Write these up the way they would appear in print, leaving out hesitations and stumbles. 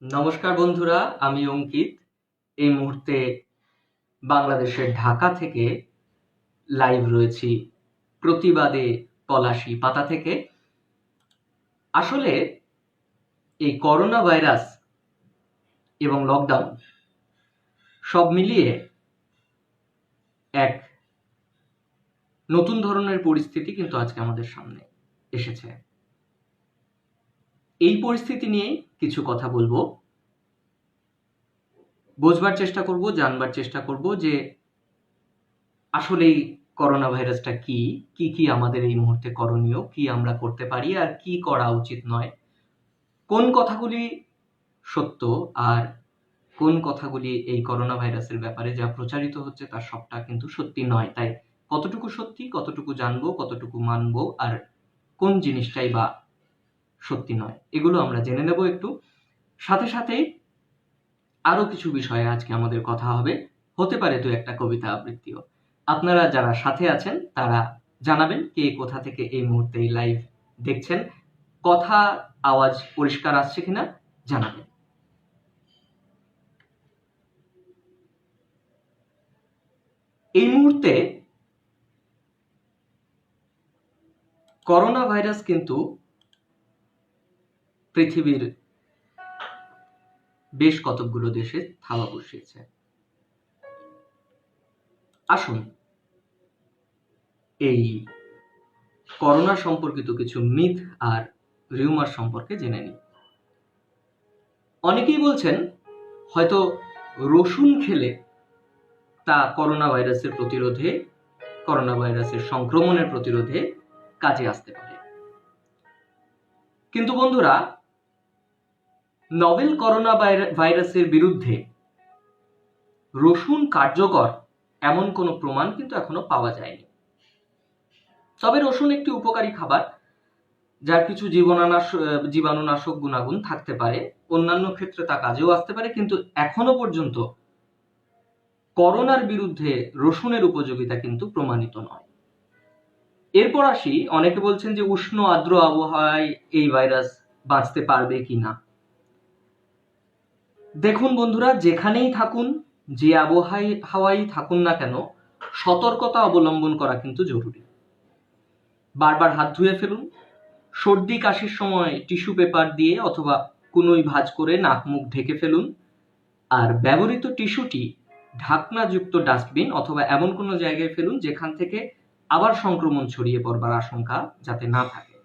নমস্কার বন্ধুরা, আমি অঙ্কিত। এই মুহূর্তে বাংলাদেশের ঢাকা থেকে লাইভ রয়েছি প্রতিবাদে পলাশী পাতা থেকে। আসলে এই করোনা ভাইরাস এবং লকডাউন সব মিলিয়ে এক নতুন ধরনের পরিস্থিতি কিন্তু আজকে আমাদের সামনে এসেছে। এই পরিস্থিতি নিয়ে কিছু কথা বলবো, বোঝবার চেষ্টা করব, জানবার চেষ্টা করব যে আসলেই করোনা ভাইরাসটা কি, কি আমাদের এই মুহূর্তে করণীয়, কি আমরা করতে পারি আর কি করা উচিত নয়, কোন কথাগুলি সত্য আর কোন কথাগুলি এই করোনা ভাইরাসের ব্যাপারে যা প্রচারিত হচ্ছে তার সবটা কিন্তু সত্যি নয়। তাই কতটুকু সত্যি, কতটুকু জানবো, কতটুকু মানবো আর কোন জিনিসটাই বা সত্যি নয়, এগুলো আমরা জেনে নেব একটু। সাথে সাথেই আরো কিছু বিষয়ে আজকে আমাদের কথা হবে, হতে পারে দু একটা কবিতা আবৃত্তিও। আপনারা যারা সাথে আছেন তারা জানাবেন কে কোথা থেকে এই মুহূর্তে এই লাইভ দেখছেন, কথা আওয়াজ পরিষ্কার আসছে কিনা জানাবেন। এই মুহূর্তে করোনা ভাইরাস কিন্তু পৃথিবীর বেশ কতকগুলো দেশে থাবা বসিয়েছে। আসুন এই করোনা সম্পর্কিত কিছু মিথ আর রিউমার সম্পর্কে জেনে নিই। অনেকেই বলছেন হয়তো রসুন খেলে তা করোনা ভাইরাসের প্রতিরোধে, করোনা ভাইরাসের সংক্রমণের প্রতিরোধে কাজে আসতে পারে। কিন্তু বন্ধুরা, নভেল করোনা ভাইরাসের বিরুদ্ধে রসুন কার্যকর এমন কোনো প্রমাণ কিন্তু এখনো পাওয়া যায়নি। তবে রসুন একটি উপকারী খাবার, যার কিছু জীবাণুনাশক গুণাগুণ থাকতে পারে, অন্যান্য ক্ষেত্রে তা কাজেও আসতে পারে, কিন্তু এখনো পর্যন্ত করোনার বিরুদ্ধে রসুনের উপযোগিতা কিন্তু প্রমাণিত নয়। এরপর আসি, অনেকে বলছেন যে উষ্ণ আর্দ্র আবহাওয়ায় এই ভাইরাস বাঁচতে পারবে কিনা। দেখুন বন্ধুরা, যেখানেই থাকুন, যে আবহাওয়ায় থাকুন না কেন, সতর্কতা অবলম্বন করা কিন্তু জরুরি। বারবার হাত ধুয়ে ফেলুন। সর্দি কাশির সময় টিস্যু পেপার দিয়ে অথবা কুনোই ভাঁজ করে নাক মুখ ঢেকে ফেলুন। আর ব্যবহৃত টিস্যুটি ঢাকনাযুক্ত ডাস্টবিন অথবা এমন কোনো জায়গায় ফেলুন যেখান থেকে আবার সংক্রমণ ছড়িয়ে পড়বার আশঙ্কা যাতে না থাকে।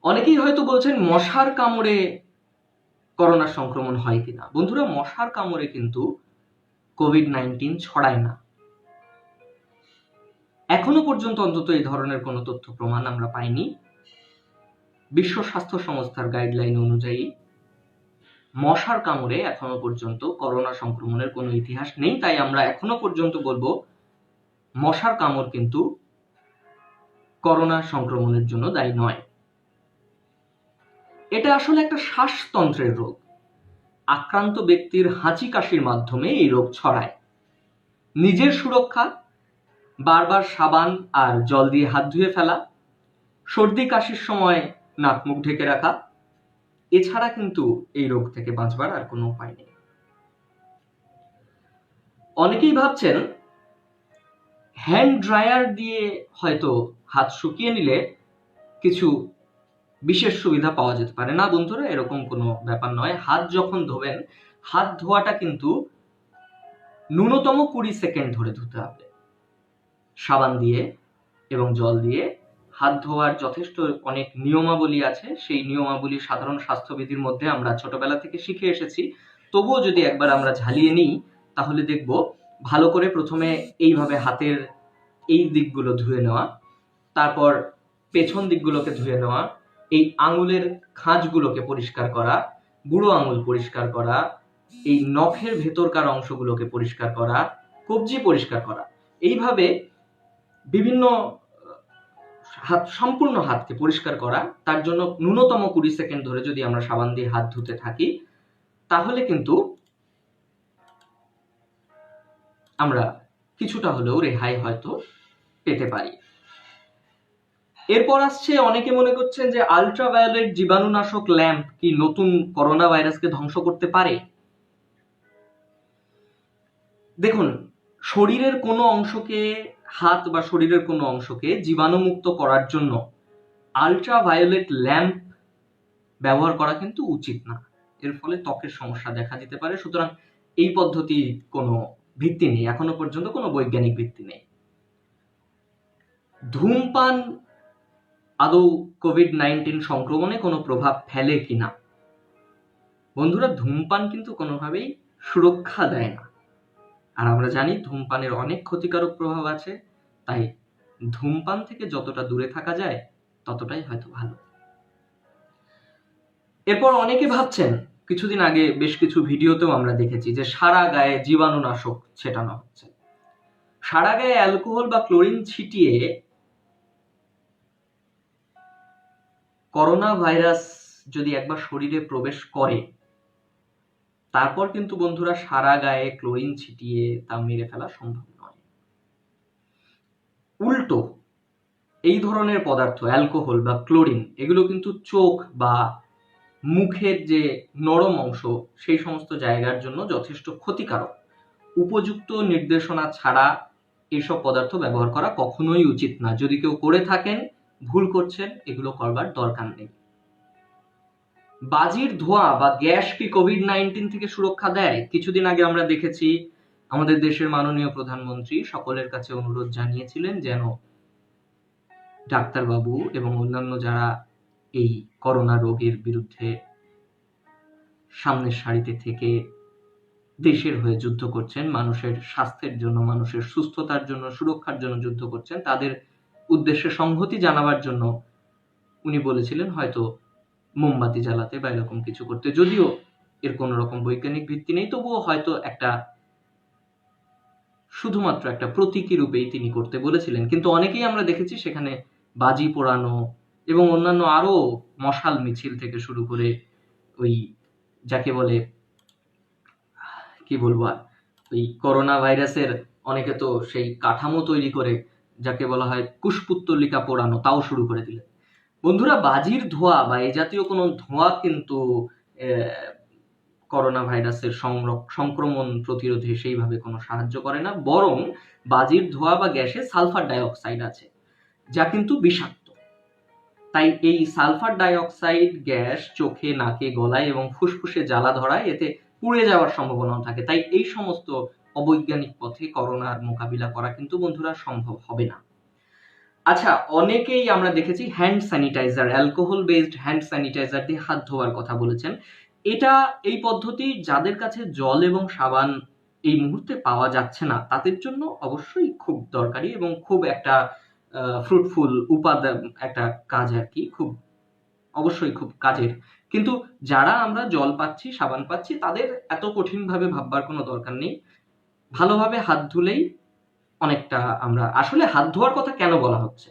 অনেকেই হয়তো বলছেন মশার কামড়ে করোনা সংক্রমণ হয় কিনা। বন্ধুরা, মশার কামড়ে কিন্তু কোভিড-19 ছড়ায় না। এখনো পর্যন্ত অন্তত এই ধরনের কোনো তথ্য প্রমাণ আমরা পাইনি। বিশ্ব স্বাস্থ্য সংস্থার গাইডলাইন অনুযায়ী মশার কামড়ে এখনো পর্যন্ত করোনা সংক্রমণের কোনো ইতিহাস নেই। তাই আমরা এখনো পর্যন্ত বলবো মশার কামড় কিন্তু করোনা সংক্রমণের জন্য দায়ী নয়। এটা আসলে একটা শ্বাসতন্ত্রের রোগ। আক্রান্ত ব্যক্তির হাঁচি কাশির মাধ্যমে এই রোগ ছড়ায়। নিজের সুরক্ষা, বারবার সাবান আর জল দিয়ে হাত ধুয়ে ফেলা, সর্দি কাশির সময় নাক মুখ ঢেকে রাখা, এছাড়া কিন্তু এই রোগ থেকে বাঁচবার আর কোনো উপায় নেই। অনেকেই ভাবছেন হ্যান্ড ড্রায়ার দিয়ে হয়তো হাত শুকিয়ে নিলে কিছু বিশেষ সুবিধা পাওয়া যেতে পারে। না বন্ধুরা, এরকম কোনো ব্যাপার নয়। হাত যখন ধোবেন, হাত ধোয়াটা কিন্তু ন্যূনতম 20 সেকেন্ড ধরে ধুতে হবে। সাবান দিয়ে এবং জল দিয়ে হাত ধোয়ার যথেষ্ট অনেক নিয়মাবলী আছে। সেই নিয়মাবলী সাধারণ স্বাস্থ্যবিধির মধ্যে আমরা ছোটবেলা থেকে শিখে এসেছি। তবুও যদি একবার আমরা ঝালিয়ে নিই তাহলে দেখব ভালো করে প্রথমে এইভাবে হাতের এই দিকগুলো ধুয়ে নেওয়া, তারপর পেছন দিকগুলোকে ধুয়ে নেওয়া, এই আঙুলের খাঁজগুলোকে পরিষ্কার করা, বুড়ো আঙুল পরিষ্কার করা, এই নখের ভেতরকার অংশগুলোকে পরিষ্কার করা, কবজি পরিষ্কার করা, এইভাবে বিভিন্ন সম্পূর্ণ হাতকে পরিষ্কার করা। তার জন্য ন্যূনতম 20 সেকেন্ড ধরে যদি আমরা সাবান দিয়ে হাত ধুতে থাকি তাহলে কিন্তু আমরা কিছুটা হলেও রেহাই হয়তো পেতে পারি। এরপর আসছে, অনেকে মনে করছেন যে আল্ট্রাভায়োলেট জীবাণুনাশক ল্যাম্প কি নতুন করোনা ভাইরাসকে ধ্বংস করতে পারে। দেখুন, শরীরের কোনো অংশকে, হাত বা শরীরের কোনো অংশকে জীবাণুমুক্ত করার জন্য আল্ট্রাভায়োলেট ল্যাম্প ব্যবহার করা কিন্তু উচিত না। এর ফলে ত্বকের সমস্যা দেখা দিতে পারে। সুতরাং এই পদ্ধতি কোনো ভিত্তি নেই, এখনো পর্যন্ত কোনো বৈজ্ঞানিক ভিত্তি নেই। ধূমপান আদৌ কোভিড-19 সংক্রমণে কোনো প্রভাব ফেলে কিনা। বন্ধুরা, ধূমপান কিন্তু কোনোভাবেই সুরক্ষা দেয় না, আর আমরা জানি ধূমপানের অনেক ক্ষতিকারক প্রভাব আছে। তাই ধূমপান থেকে যতটা দূরে থাকা যায় ততটাই হয়তো ভালো। এরপর অনেকে ভাবছেন, কিছুদিন আগে বেশ কিছু ভিডিওতেও আমরা দেখেছি যে সারা গায়ে জীবাণুনাশক ছেটানো হচ্ছে। সারা গায়ে অ্যালকোহল বা ক্লোরিন ছিটিয়ে করোনা ভাইরাস যদি একবার শরীরে প্রবেশ করে, তারপর কিন্তু বন্ধুরা সারা গায়ে ক্লোরিন ছিটিয়ে তা মেরে ফেলা সম্ভব নয়। উল্টো এই ধরনের পদার্থ, অ্যালকোহল বা ক্লোরিন, এগুলো কিন্তু চোখ বা মুখের যে নরম অংশ, সেই সমস্ত জায়গার জন্য যথেষ্ট ক্ষতিকারক। উপযুক্ত নির্দেশনা ছাড়া এইসব পদার্থ ব্যবহার করা কখনোই উচিত না। যদি কেউ করে থাকেন, ভুল করছেন, এগুলো করবার দরকার নেই। বাজির ধোঁয়া বা গ্যাস কি কোভিড-19 থেকে সুরক্ষা দেয়? কিছুদিন আগে আমরা দেখেছি আমাদের দেশের মাননীয় প্রধানমন্ত্রী সকলের কাছে অনুরোধ জানিয়েছিলেন যেন ডাক্তারবাবু এবং অন্যান্য যারা এই করোনা রোগের বিরুদ্ধে সামনের সারিতে থেকে দেশের হয়ে যুদ্ধ করছেন, মানুষের স্বাস্থ্যের জন্য, মানুষের সুস্থতার জন্য, সুরক্ষার জন্য যুদ্ধ করছেন, তাদের উদ্দেশ্যে সংহতি জানাবার জন্য উনি বলেছিলেন হয়তো মোমবাতি জ্বালাতে বা এরকম কিছু করতে। যদিও এর কোনো রকম বৈজ্ঞানিক ভিত্তি নেই, তবুও হয়তো শুধুমাত্র একটা প্রতীকী রূপেই তিনি করতে বলেছিলেন। কিন্তু অনেকেই আমরা দেখেছি সেখানে বাজি পোড়ানো এবং অন্যান্য আরো মশাল মিছিল থেকে শুরু করে ওই যাকে বলে, কি বলবো আর, ওই করোনা ভাইরাসের অনেকে তো সেই কাঠামো তৈরি করে যাকে বলা হয় কুশপুত্তলিকা পোড়ানো, তাও শুরু করে দিলেন। বন্ধুরা, বাজির ধোঁয়া বা এই জাতীয় কোনো ধোঁয়া কিন্তু করোনা ভাইরাসের সংক্রমণ প্রতিরোধে সেইভাবে কোনো সাহায্য করে না। বরং বাজির ধোঁয়া বা গ্যাসে সালফার ডাইঅক্সাইড আছে, যা কিন্তু বিষাক্ত। তাই এই সালফার ডাইঅক্সাইড গ্যাস চোখে, নাকে, গলায় এবং ফুসফুসে জ্বালা ধরায়, এতে পুড়ে যাওয়ার সম্ভাবনাও থাকে। তাই এই সমস্ত অবৈজ্ঞানিক পথে করোনার মোকাবিলা করা কিন্তু বন্ধুরা সম্ভব হবে না। আচ্ছা, অনেকেই আমরা দেখেছি hand sanitiser, alcohol based hand sanitiser দিয়ে হাত ধোয়ার কথা বলেছেন। এই পদ্ধতি যাদের কাছে জল এবং সাবান এই মুহূর্তে পাওয়া যাচ্ছে না, তাদের জন্য অবশ্যই খুব দরকারি এবং খুব একটা ফ্রুটফুল উপাদান, একটা কাজ আর কি, অবশ্যই খুব কাজের। কিন্তু যারা আমরা জল পাচ্ছি, সাবান পাচ্ছি, তাদের এত কঠিনভাবে ভাববার কোনো দরকার নেই। ভালোভাবে হাত ধুলেই অনেকটা, আমরা আসলে হাত ধোয়ার কথা কেন বলা হচ্ছে,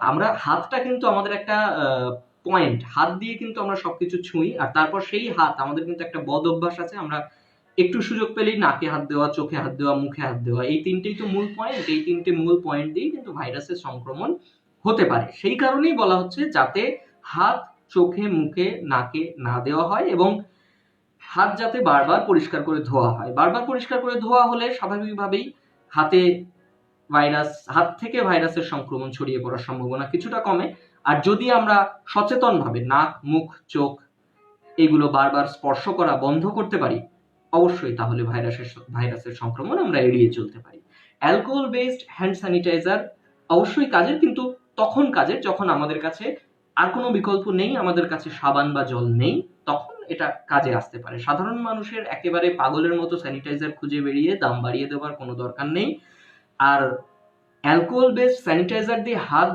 আমরা হাতটা কিন্তু আমাদের একটা পয়েন্ট, হাত দিয়ে কিন্তু আমরা সবকিছু ছুঁই, আর তারপর সেই হাত, আমাদের কিন্তু একটা বদ অভ্যাস আছে, আমরা একটু সুযোগ পেলেই নাকে হাত দেওয়া, চোখে হাত দেওয়া, মুখে হাত দেওয়া, এই তিনটেই তো মূল পয়েন্ট। এই তিনটে মূল পয়েন্ট দিয়েই কিন্তু ভাইরাসের সংক্রমণ হতে পারে। সেই কারণেই বলা হচ্ছে যাতে হাত চোখে, মুখে, নাকে না দেওয়া হয় এবং হাত যাতে বারবার পরিষ্কার করে ধোয়া হয়। বারবার পরিষ্কার করে ধোয়া হলে স্বাভাবিকভাবেই হাত থেকে ভাইরাসের সংক্রমণ ছড়িয়ে পড়ার সম্ভাবনা কিছুটা কমে। আর যদি আমরা সচেতনভাবে নাক, মুখ, চোখ এগুলো বারবার স্পর্শ করা বন্ধ করতে পারি, অবশ্যই তাহলে ভাইরাসের সংক্রমণ আমরা এড়িয়ে চলতে পারি। অ্যালকোহল বেসড হ্যান্ড স্যানিটাইজার অবশ্যই কাজের, কিন্তু তখন কাজের যখন আমাদের কাছে আর কোনো বিকল্প নেই, আমাদের কাছে সাবান বা জল নেই, তখন এটা কাজে আসতে পারে। সাধারণ মানুষের একেবারে পাগলের মতো স্যানিটাইজার খুঁজে বেরিয়ে দাম বাড়িয়ে দেওয়ার কোনো দরকার নেই। আর অ্যালকোহল বেসড স্যানিটাইজার দিয়ে হাত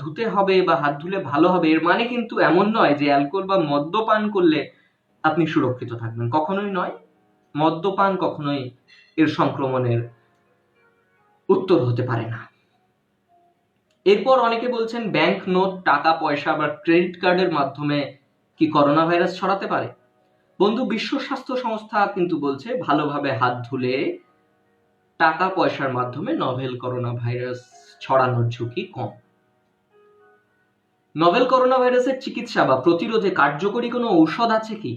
ধুতে হবে বা হাত ধুলে ভালো হবে, এর মানে কিন্তু এমন নয় যে অ্যালকোহল বা মদ্যপান করলে আপনি সুরক্ষিত থাকবেন, কখনোই নয়। মদ্যপান কখনোই এর সংক্রমণের উত্তর হতে পারে না। এরপর অনেকে বলছেন ব্যাংক নোট, টাকা পয়সা বা ক্রেডিট কার্ডের মাধ্যমে কি করোনা ভাইরাস ছড়াতে পারে? বন্ধু, বিশ্ব স্বাস্থ্য সংস্থা কিন্তু বলছে ভালোভাবে হাত ধুলে টাকা পয়সার মাধ্যমে নভেল করোনা ভাইরাস ছড়ানোর ঝুঁকি কম। নভেল করোনা ভাইরাসের চিকিৎসা বা প্রতিরোধে কার্যকরী কোনো ঔষধ আছে কি?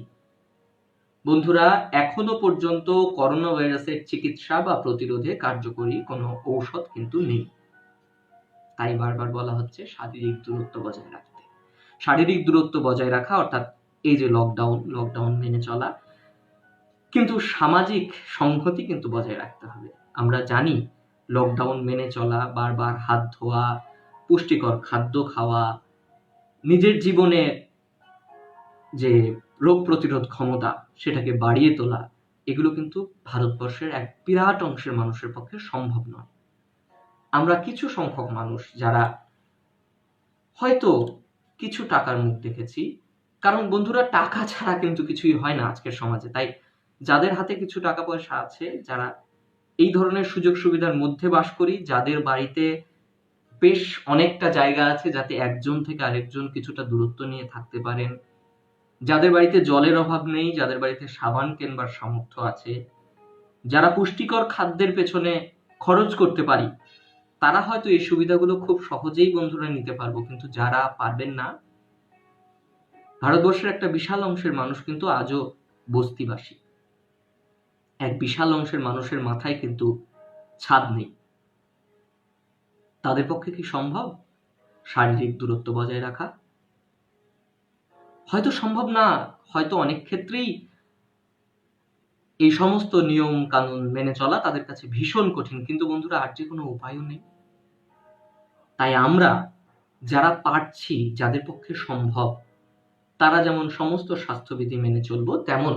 বন্ধুরা, এখনো পর্যন্ত করোনা ভাইরাসের চিকিৎসা বা প্রতিরোধে কার্যকরী কোনো ঔষধ কিন্তু নেই। তাই বারবার বলা হচ্ছে শারীরিক দূরত্ব বজায় রাখতে। শারীরিক দূরত্ব বজায় রাখা অর্থাৎ এই যে লকডাউন মেনে চলা, কিন্তু সামাজিক সংহতি কিন্তু বজায় রাখতে হবে। আমরা জানি লকডাউন মেনে চলা, বারবার হাত ধোয়া, পুষ্টিকর খাদ্য খাওয়া, নিজের জীবনে যে রোগ প্রতিরোধ ক্ষমতা সেটাকে বাড়িয়ে তোলা, এগুলো কিন্তু ভারতবর্ষের এক বিরাট অংশের মানুষের পক্ষে সম্ভব নয়। আমরা কিছু সংখ্যক মানুষ যারা হয়তো কিছু টাকার মুখ দেখেছি, কারণ বন্ধুরা টাকা ছাড়া কিন্তু কিছুই হয় না আজকের সমাজে। তাই যাদের হাতে কিছু টাকা পয়সা আছে, যারা এই ধরনের সুযোগ সুবিধার মধ্যে বাস করি, যাদের বাড়িতে বেশ অনেকটা জায়গা আছে যাতে একজন থেকে আরেকজন কিছুটা দূরত্ব নিয়ে থাকতে পারেন, যাদের বাড়িতে জলের অভাব নেই, যাদের বাড়িতে সাবান কেনবার সামর্থ্য আছে, যারা পুষ্টিকর খাদ্যের পেছনে খরচ করতে পারি, তারা হয়তো এই সুবিধাগুলো খুব সহজেই বন্ধুরা নিতে পারবো। কিন্তু যারা পারবেন না, ভারতবর্ষের একটা বিশাল অংশের মানুষ কিন্তু আজও বস্তিবাসী। এক বিশাল অংশের মানুষের মাথায় কিন্তু ছাদ নেই। তাদের পক্ষে কি সম্ভব শারীরিক দূরত্ব বজায় রাখা? হয়তো সম্ভব না, হয়তো অনেক ক্ষেত্রেই এই সমস্ত নিয়ম কানুন মেনে চলা তাদের কাছে ভীষণ কঠিন, কিন্তু বন্ধুরা আর যে কোনো উপায়ও নেই। তাই আমরা যারা পারছি, যাদের পক্ষে সম্ভব, তারা যেমন সমস্ত স্বাস্থ্যবিধি মেনে চলবো, তেমন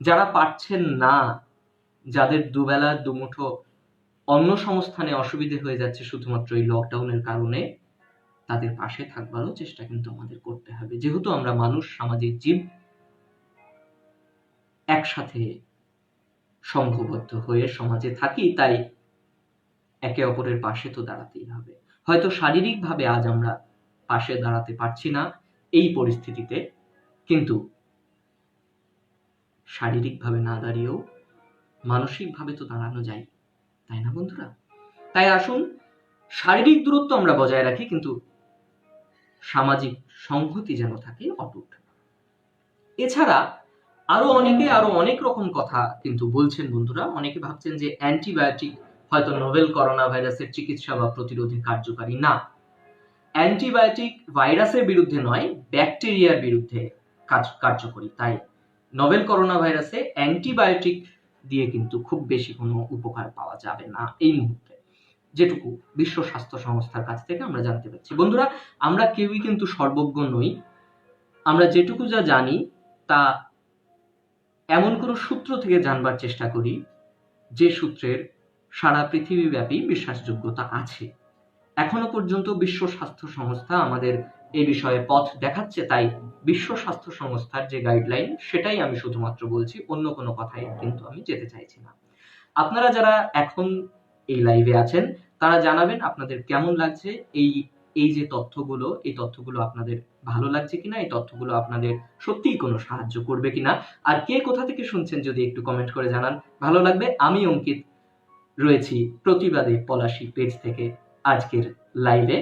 যারা পারছেন না, যাদের দুবেলা দুমুঠো অন্ন সংস্থানে অসুবিধে হয়ে যাচ্ছে শুধুমাত্র এই লকডাউনের কারণে, তাদের পাশে থাকবারও চেষ্টা কিন্তু আমাদের করতে হবে। যেহেতু আমরা মানুষ, সামাজিক জীব, একসাথে সংঘবদ্ধ হয়ে সমাজে থাকি, তাই একে অপরের পাশে তো দাঁড়াতেই হবে। হয়তো শারীরিকভাবে আজ আমরা পাশে দাঁড়াতে পারছি না এই পরিস্থিতিতে, কিন্তু শারীরিকভাবে না দাঁড়িয়েও মানসিকভাবে তো দাঁড়ানো যায়, তাই না বন্ধুরা? তাই আসুন শারীরিক দূরত্ব আমরা বজায় রাখি, কিন্তু সামাজিক সংহতি যেন থাকে অটুট। এছাড়া আরো অনেক রকম কথা কিন্তু বলছেন বন্ধুরা। অনেকে ভাবছেন যে অ্যান্টিবায়োটিক হয়তো নোভেল করোনা ভাইরাসের চিকিৎসা বা প্রতিরোধে কার্যকারী না। অ্যান্টিবায়োটিক ভাইরাসের বিরুদ্ধে নয়, ব্যাকটেরিয়ার বিরুদ্ধে কার্যকরী। তাই নোভেল করোনা ভাইরাসে অ্যান্টিবায়োটিক দিয়ে কিন্তু খুব বেশি কোনো উপকার পাওয়া যাবে না এই মুহূর্তে, যেটুকু বিশ্ব স্বাস্থ্য সংস্থার কাছ থেকে আমরা জানতে পারছি। বন্ধুরা, আমরা কেউই কিন্তু সর্বজ্ঞ নই। আমরা যেটুকু যা জানি তা এমন কোনো সূত্র থেকে জানবার চেষ্টা করি যে সূত্রের সারা পৃথিবীব্যাপী বিশ্বাসযোগ্যতা আছে। এখনো পর্যন্ত বিশ্ব স্বাস্থ্য সংস্থা আমাদের এই বিষয়ে পথ দেখাচ্ছে, তাই বিশ্ব স্বাস্থ্য সংস্থার যে গাইডলাইন সেটাই আমি শুধুমাত্র বলছি, অন্য কোনো কথাই কিন্তু আমি যেতে চাইছি না। আপনারা যারা এখন এই লাইভে আছেন তারা জানাবেন আপনাদের কেমন লাগছে এই যে তথ্যগুলো, এই তথ্যগুলো আপনাদের ভালো লাগছে কিনা, এই তথ্যগুলো আপনাদের সত্যিই কোনো সাহায্য করবে কিনা, আর কে কোথা থেকে শুনছেন যদি একটু কমেন্ট করে জানান, ভালো লাগবে। আমি অঙ্কিত রয়েছি প্রতিবাদে পলাশী পেজ থেকে আজকের লাইভে।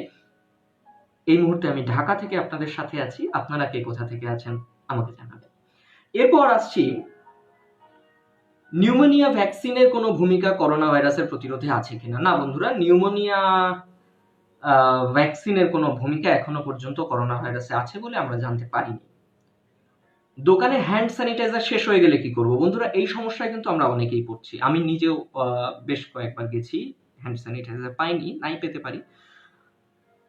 এই মুহূর্তে আমি ঢাকা থেকে আপনাদের সাথে আছি, আপনারা কে কোথা থেকে আছেন আমাকে জানাবেন। এরপর আসছি, নিউমোনিয়া ভ্যাকসিনের কোনো ভূমিকা করোনা ভাইরাসের প্রতিরোধে আছে কিনা। না বন্ধুরা, নিউমোনিয়া ভ্যাকসিনের কোনো ভূমিকা এখনো পর্যন্ত করোনা ভাইরাসে আছে বলে আমরা জানতে পারিনি। দোকানে হ্যান্ড স্যানিটাইজার শেষ হয়ে গেলে কি করব? বন্ধুরা, এই সমস্যায় কিন্তু আমরা অনেকেই পড়ছি। আমি নিজেও বেশ কয়েকবার গেছি, হ্যান্ড স্যানিটাইজার পাইনি, নাই পেতে পারি।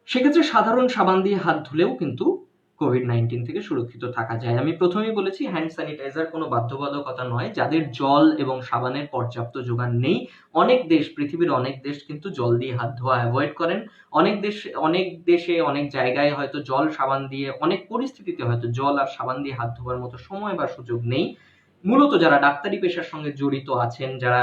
সেক্ষেত্রে সাধারণ সাবান দিয়ে হাত ধুলেও কিন্তু কোভিড-19 থেকে সুরক্ষিত থাকা যায়। আমি প্রথমেই বলেছি হ্যান্ড স্যানিটাইজার কোনো বাধ্যবাধকতা নয়। যাদের জল এবং সাবানের পর্যাপ্ত যোগান নেই, পৃথিবীর অনেক দেশ কিন্তু জল দিয়ে হাত ধোয়া অ্যাভয়েড করেন। অনেক দেশে অনেক জায়গায় হয়তো জল সাবান দিয়ে, অনেক পরিস্থিতিতে হয়তো জল আর সাবান দিয়ে হাত ধোয়ার মতো সময় বা সুযোগ নেই। মূলত যারা ডাক্তারি পেশার সঙ্গে জড়িত আছেন, যারা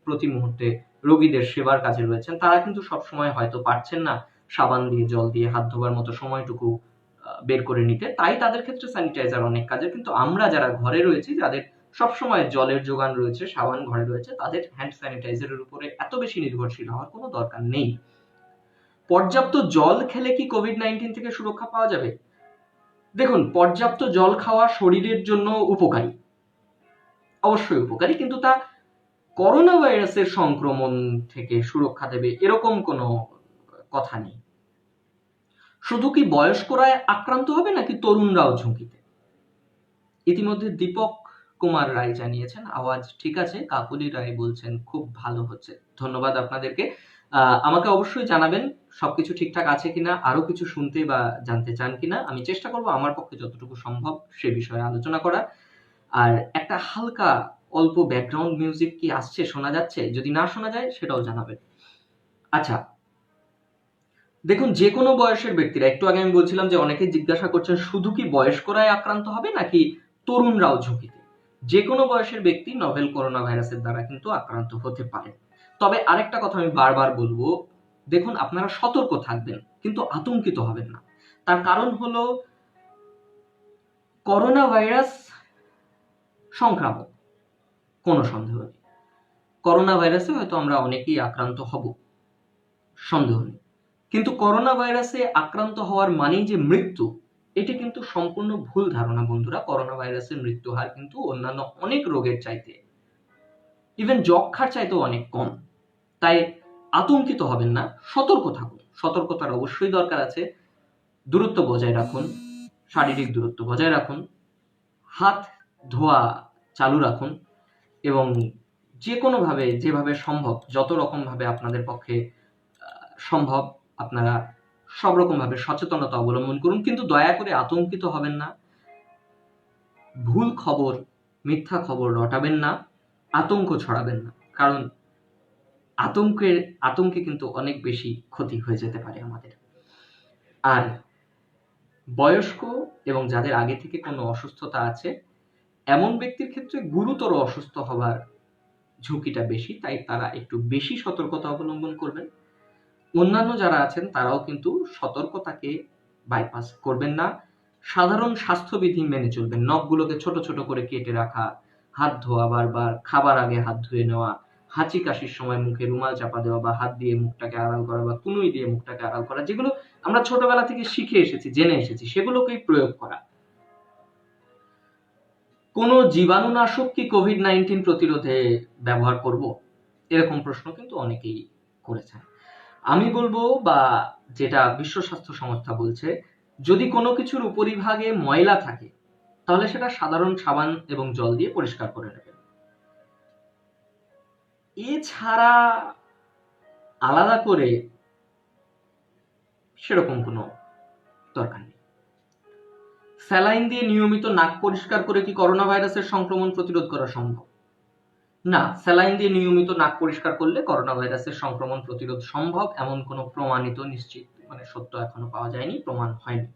প্রতি মুহূর্তে রোগীদের সেবার কাজে রয়েছেন, তারা কিন্তু সবসময় হয়তো পারছেন না সাবান দিয়ে জল দিয়ে হাত ধোবার মতো সময়টুকু বের করে নিতে, তাই তাদের ক্ষেত্রে স্যানিটাইজার অনেক কাজে। কিন্তু আমরা যারা ঘরে রয়েছি, যাদের সবসময় জলের যোগান রয়েছে, সাবান ঘরে রয়েছে, তাদের হ্যান্ড স্যানিটাইজারের উপরে এত বেশি নির্ভরশীল হওয়ার কোনো দরকার নেই। পর্যাপ্ত জল খেলে কি কোভিড-19 থেকে সুরক্ষা পাওয়া যাবে? দেখুন, পর্যাপ্ত জল খাওয়া শরীরের জন্য উপকারী, অবশ্যই উপকারী, কিন্তু তা করোনা ভাইরাসের সংক্রমণ থেকে সুরক্ষা দেবে এরকম কোনো কথা নেই। শুধু কি বয়স্করাই আক্রান্ত হবে নাকি তরুণরাও ঝুঁকিতে? ইতিমধ্যে দীপক কুমার রায় জানিয়েছেন আওয়াজ ঠিক আছে, কাকুলি রায় বলছেন খুব ভালো হচ্ছে। ধন্যবাদ আপনাদেরকে। আমাকে অবশ্যই জানাবেন সবকিছু ঠিকঠাক আছে কিনা, আরো কিছু শুনতে বা জানতে চান কিনা। আমি চেষ্টা করব আমার পক্ষে যতটুকু সম্ভব সে বিষয়ে আলোচনা করার। আর একটা হালকা অল্প ব্যাকগ্রাউন্ড মিউজিক কি আসছে, শোনা যাচ্ছে? যদি না শোনা যায় সেটাও জানাবেন। আচ্ছা, দেখুন, যে কোনো বয়সের ব্যক্তিরা, একটু আগে আমি বলছিলাম যে অনেকেই জিজ্ঞাসা করছেন শুধু কি বয়স্করাই আক্রান্ত হবে নাকি তরুণরাও ঝুঁকিতে। যে কোনো বয়সের ব্যক্তি নভেল করোনা ভাইরাসের দ্বারা কিন্তু আক্রান্ত হতে পারে। তবে আরেকটা কথা আমি বারবার বলবো, দেখুন আপনারা সতর্ক থাকবেন কিন্তু আতঙ্কিত হবেন না। তার কারণ হলো করোনা ভাইরাস সংক্রামক, কোনো সন্দেহ নেই। করোনা ভাইরাসে হয়তো আমরা অনেকেই আক্রান্ত হব, সন্দেহ নেই, কিন্তু করোনা ভাইরাসে আক্রান্ত হওয়ার মানেই যে মৃত্যু, এটি কিন্তু সম্পূর্ণ ভুল ধারণা বন্ধুরা। করোনা ভাইরাসের মৃত্যু হার কিন্তু অন্যান্য অনেক রোগের চাইতে, ইভেন যক্ষ্মার চাইতেও অনেক কম। তাই আতঙ্কিত হবেন না, সতর্ক থাকুন। সতর্কতার অবশ্যই দরকার আছে। দূরত্ব বজায় রাখুন, শারীরিক দূরত্ব বজায় রাখুন, হাত ধোয়া চালু রাখুন, এবং যে কোনোভাবে যেভাবে সম্ভব, যত রকম ভাবে আপনাদের পক্ষে সম্ভব, আপনারা সব রকম ভাবে সচেতনতা অবলম্বন করুন, কিন্তু দয়া করে আতঙ্কিত হবেন না। ভুল খবর, মিথ্যা খবর রটাবেন না, আতঙ্ক ছড়াবেন না, কারণ আতঙ্কে কিন্তু অনেক বেশি ক্ষতি হয়ে যেতে পারে আমাদের। আর বয়স্ক এবং যাদের আগে থেকে কোনো অসুস্থতা আছে এমন ব্যক্তির ক্ষেত্রে গুরুতর অসুস্থ হওয়ার ঝুঁকিটা বেশি, তাই তারা একটু বেশি সতর্কতা অবলম্বন করবেন। অন্যান্য যারা আছেন তারাও কিন্তু সতর্কতাকে বাইপাস করবেন না, সাধারণ স্বাস্থ্যবিধি মেনে চলবেন। নখগুলোকে ছোট ছোট করে কেটে রাখা, হাত ধোয়া বারবার, খাবার আগে হাত ধুয়ে নেওয়া, হাঁচি কাশির সময় মুখে রুমাল চাপা দেওয়া বা হাত দিয়ে মুখটাকে আড়াল করা বা কুনুই দিয়ে মুখটাকে আড়াল করা, যেগুলো আমরা ছোটবেলা থেকে শিখে এসেছি, জেনে এসেছি, সেগুলোকেই প্রয়োগ করা। কোনো জীবাণুনাশক কি কোভিড-19 প্রতিরোধে ব্যবহার করব? এরকম প্রশ্ন কিন্তু অনেকেই করেছেন। আমি বলবো, বা যেটা বিশ্ব স্বাস্থ্য সংস্থা বলছে, যদি কোনো কিছুর উপরিভাগে ময়লা থাকে তাহলে সেটা সাধারণ সাবান এবং জল দিয়ে পরিষ্কার করে নেবেন। এছাড়া আলাদা করে সেরকম কোনো দরকার নেই। স্যালাইন দিয়ে নিয়মিত নাক পরিষ্কার করে কি করোনা ভাইরাসের সংক্রমণ প্রতিরোধ করা সম্ভব? না, স্যালাইন দিয়ে নিয়মিত নাক পরিষ্কার করলে করোনা ভাইরাসের সংক্রমণ প্রতিরোধ সম্ভব এমন কোনো প্রমাণিত নিশ্চিত সত্য এখনো পাওয়া যায়নি, প্রমাণ হয়নি।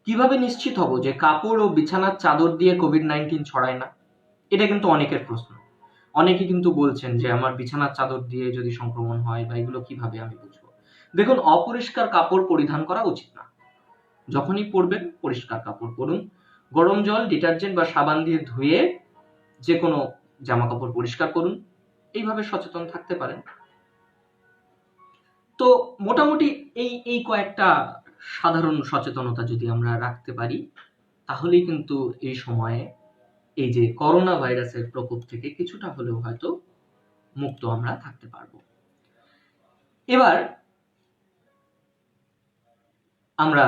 কিভাবে নিশ্চিত হব যে কাপড় ও বিছানার চাদর দিয়ে কোভিড-19 ছড়ায় না? এটা কিন্তু অনেকের প্রশ্ন। অনেকে কিন্তু বলছেন যে আমার বিছানার চাদর দিয়ে যদি সংক্রমণ হয় বা এগুলো কিভাবে আমি বুঝবো? দেখুন, অপরিষ্কার কাপড় পরিধান করা উচিত না। যখনই পরবেন পরিষ্কার কাপড় পরুন। গরম জল, ডিটারজেন্ট বা সাবান দিয়ে ধুয়ে যে কোনো জামা কাপড় পরিষ্কার করুন। এইভাবে সচেতন থাকতে পারেন। তো মোটামুটি এই কয়েকটা সাধারণ সচেতনতা যদি আমরা রাখতে পারি তাহলেই কিন্তু এই সময়ে এই যে করোনা ভাইরাসের প্রকোপ থেকে কিছুটা হলেও হয়তো মুক্ত আমরা থাকতে পারবো। এবার আমরা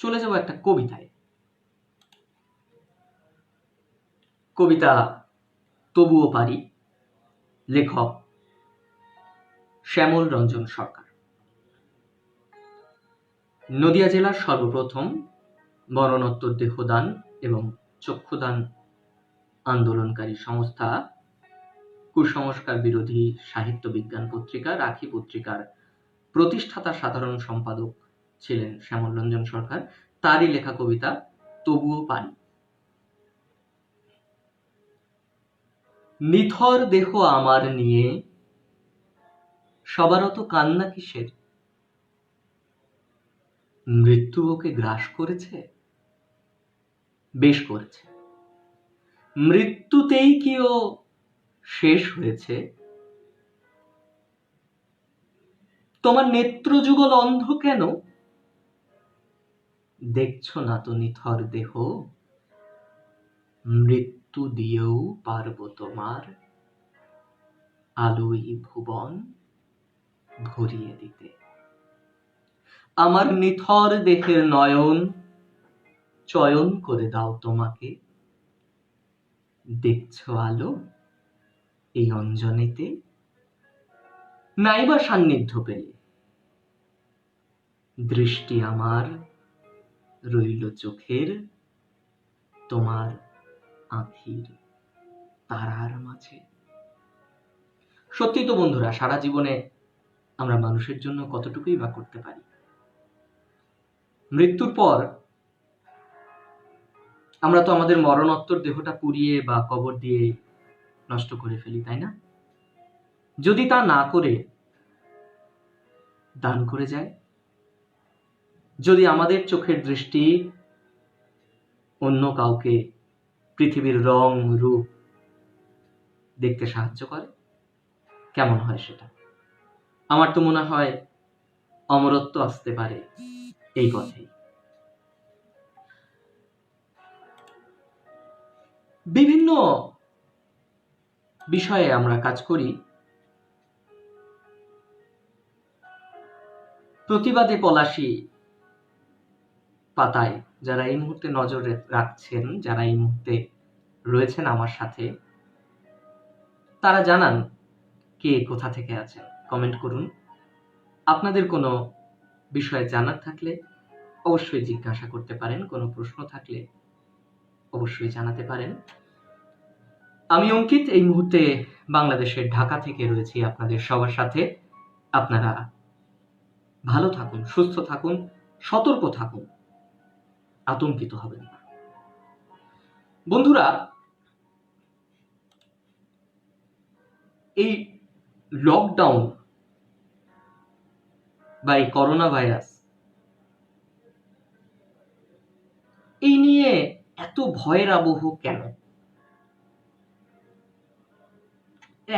চলে যাব একটা কবিতায়। কবিতা তবুও পারি, লেখক শ্যামল রঞ্জন সরকার। নদিয়া জেলার সর্বপ্রথম মরণোত্তর দেহদান এবং চক্ষুদান আন্দোলনকারী সংস্থা কুসংস্কার বিরোধী সাহিত্য বিজ্ঞান পত্রিকা রাখি পত্রিকার প্রতিষ্ঠাতা সাধারণ সম্পাদক ছিলেন শ্যামল রঞ্জন সরকার। তারই লেখা কবিতা তবুও পারি। নিথর দেহ আমার নিয়ে সবার অত কান্না কিসের? মৃত্যু ওকে গ্রাস করেছে? বেশ করেছে। মৃত্যুতেই কি ও শেষ হয়েছে? তোমার নেত্রযুগল অন্ধ কেন? দেখছো না তো নিথর দেহ, মৃত্যু দিয়েও পারবো তোমার আলোই ভুবন ভরিয়ে দিতে। আমার নিথর দেহের নয়ন চয়ন করে দাও তোমাকে, দেখছো আলো এই অঞ্জনেতে, নাইবা সান্নিধ্য পেলে দৃষ্টি আমার রইল চোখের তোমার আঁখির তারার মাঝে। সত্যি তো বন্ধুরা, সারা জীবনে আমরা মানুষের জন্য কতটুকুই বা করতে পারি। মৃত্যুর পর আমরা তো আমাদের মরণোত্তর দেহটা পুড়িয়ে বা কবর দিয়ে নষ্ট করে ফেলি, তাই না? যদি তা না করে দান করে যায়, যদি আমাদের চোখের দৃষ্টি অন্য কাউকে পৃথিবীর রং রূপ দেখতে সাহায্য করে, কেমন হয় সেটা? আমার তো মনে হয় অমরত্ব আসতে পারে এই পথেই। বিভিন্ন বিষয়ে আমরা কাজ করি, প্রতিবাদে পলাশী পাতায় যারা এই মুহূর্তে নজর রাখছেন, যারা এই মুহূর্তে রয়েছেন আমার সাথে, তারা জানান কে কোথা থেকে আছেন। কমেন্ট করুন। আপনাদের কোনো বিষয়ে জানার থাকলে অবশ্যই জিজ্ঞাসা করতে পারেন, কোনো প্রশ্ন থাকলে অবশ্যই জানাতে পারেন। আমি অঙ্কিত এই মুহূর্তে বাংলাদেশের ঢাকা থেকে রয়েছি আপনাদের সবার সাথে। আপনারা ভালো থাকুন, সুস্থ থাকুন, সতর্ক থাকুন, আতঙ্কিত হবেন না। বন্ধুরা, এই লকডাউন বা এই করোনা ভাইরাস, এই নিয়ে এত ভয়ের আবহ কেন?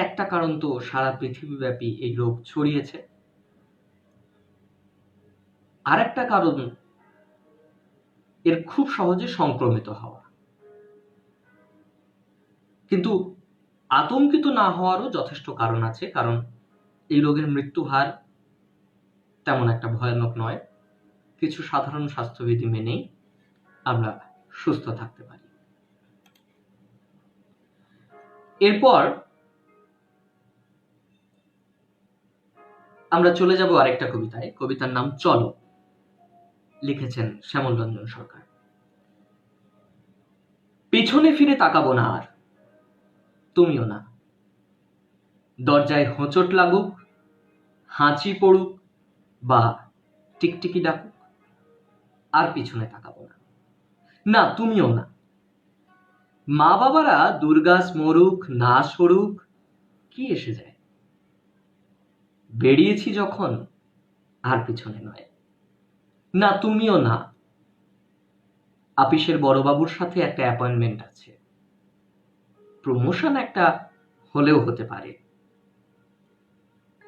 একটা কারণ তো সারা পৃথিবীব্যাপী এই রোগ ছড়িয়েছে। আর একটা কারণ এর খুব সহজে সংক্রমিত হওয়া। কিন্তু আতঙ্কিত না হওয়ারও যথেষ্ট কারণ আছে, কারণ এই রোগের মৃত্যু হার তেমন একটা ভয়ানক নয়। কিছু সাধারণ স্বাস্থ্যবিধি মেনেই আমরা সুস্থ থাকতে পারি। এরপর আমরা চলে যাব আরেকটা কবিতায়। কবিতার নাম চলো, লিখেছেন শ্যামল রঞ্জন সরকার। পেছনে ফিরে তাকাবো না আর, তুমিও না। দরজায় হোঁচট লাগুক, হাঁচি পড়ুক বা টিকটিকি ডাকুক, আর পিছনে তাকাবো না। না, তুমিও না। মা বাবারা দুর্গাস মরুক না সরুক, কি এসে যায়? বেরিয়েছি যখন আর পিছনে নয়। না, তুমিও না। আপিসের বড়বাবুর সাথে একটা অ্যাপয়েন্টমেন্ট আছে, প্রমোশন একটা হলেও হতে পারে।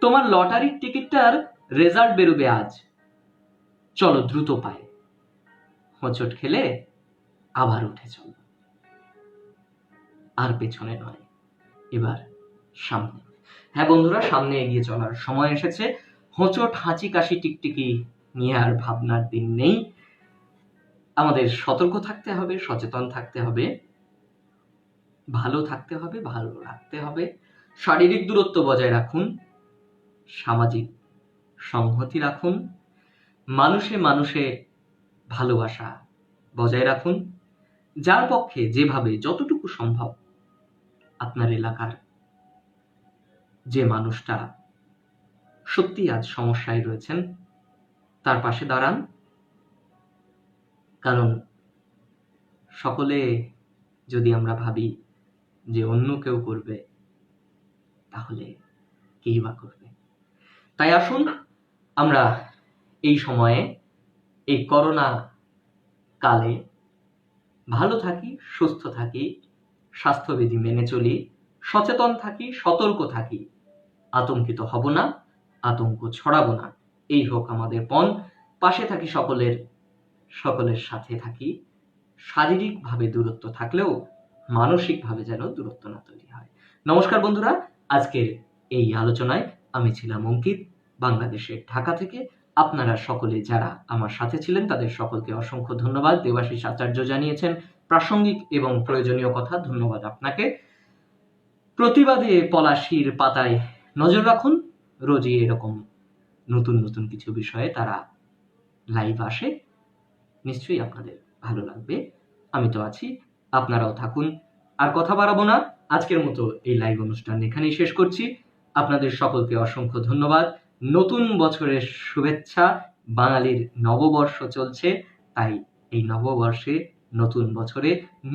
তোমার লটারির টিকিটটার রেজাল্ট বেরোবে আজ, চলো দ্রুত পায়ে। হোঁচট খেলে আবার উঠে চলো, আর পেছনে নয়, এবার সামনে। হ্যাঁ বন্ধুরা, সামনে এগিয়ে চলার সময় এসেছে। হোঁচট, হাঁচি, কাশি, টিকটিকি নিয়ে আর ভাবনার দিন নেই। আমাদের সতর্ক থাকতে হবে, সচেতন থাকতে হবে, ভালো থাকতে হবে, ভালো রাখতে হবে। শারীরিক দূরত্ব বজায় রাখুন, সামাজিক সংহতি রাখুন, মানুষে মানুষে ভালোবাসা বজায় রাখুন। যার পক্ষে যেভাবে যতটুকু সম্ভব আপনার এলাকার যে মানুষটা সত্যি আজ সমস্যায় রয়েছেন তার পাশে দাঁড়ান। কারণ সকলে যদি আমরা ভাবি যে অন্য কেউ করবে, তাহলে কেই বা করবে? তাই আসুন আমরা এই সময়ে, এই করোনা কালে ভালো থাকি, সুস্থ থাকি, স্বাস্থ্যবিধি মেনে চলি, সচেতন থাকি, সতর্ক থাকি, আতঙ্কিত হব না, আতঙ্ক ছড়াবো না, এই হোক আমাদের পণ। পাশে থাকি সকলের সাথে থাকি। শারীরিকভাবে দূরত্ব থাকলেও মানসিকভাবে যেন দূরত্ব না তৈরি হয়। নমস্কার বন্ধুরা, আজকের এই আলোচনায় আমি ছিলাম অঙ্কিত, বাংলাদেশের ঢাকা থেকে। আপনারা সকলে যারা আমার সাথে ছিলেন তাদের সকলকে অসংখ্য ধন্যবাদ। দেবাশিস আচার্য জানিয়েছেন প্রাসঙ্গিক এবং প্রয়োজনীয় কথা, ধন্যবাদ আপনাকে। প্রতিবাদে পলাশির পাতায় নজর রাখুন, রোজই এরকম নতুন নতুন কিছু বিষয়ে তারা লাইভ আসে, নিশ্চয়ই আপনাদের ভালো লাগবে। আমি তো আছি, আপনারাও থাকুন। আর কথা বাড়াবো না, আজকের মতো এই লাইভ অনুষ্ঠান এখানেই শেষ করছি। আপনাদের সকলকে অসংখ্য ধন্যবাদ। নতুন বছরের শুভেচ্ছা। বাঙালির নববর্ষ চলছে, তাই এই নববর্ষে নতুন বছরে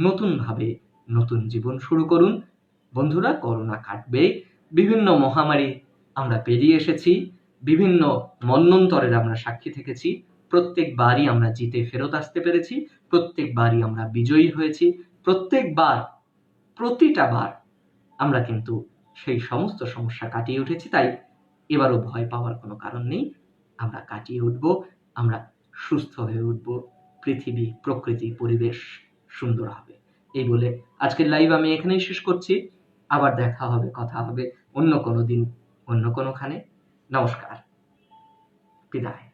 নতুনভাবে নতুন জীবন শুরু করুন। বন্ধুরা, করোনা কাটবে, বিভিন্ন মহামারী আমরা পেরিয়ে এসেছি, বিভিন্ন মন্বন্তরের আমরা সাক্ষী থেকেছি। প্রত্যেকবারই আমরা জিতে ফেরত আসতে পেরেছি, প্রত্যেকবারই আমরা বিজয়ী হয়েছি, প্রতিটা বার আমরা কিন্তু সেই সমস্ত সমস্যা কাটিয়ে উঠেছি। তাই এবারও ভয় পাওয়ার কোনো কারণ নেই, আমরা কাটিয়ে উঠব, আমরা সুস্থ হয়ে উঠব, পৃথিবী, প্রকৃতি, পরিবেশ সুন্দর হবে। এই বলে আজকের লাইভ আমি এখানেই শেষ করছি। আবার দেখা হবে, কথা হবে অন্য কোনো দিন, অন্য কোনোখানে। নমস্কার, বিদায়।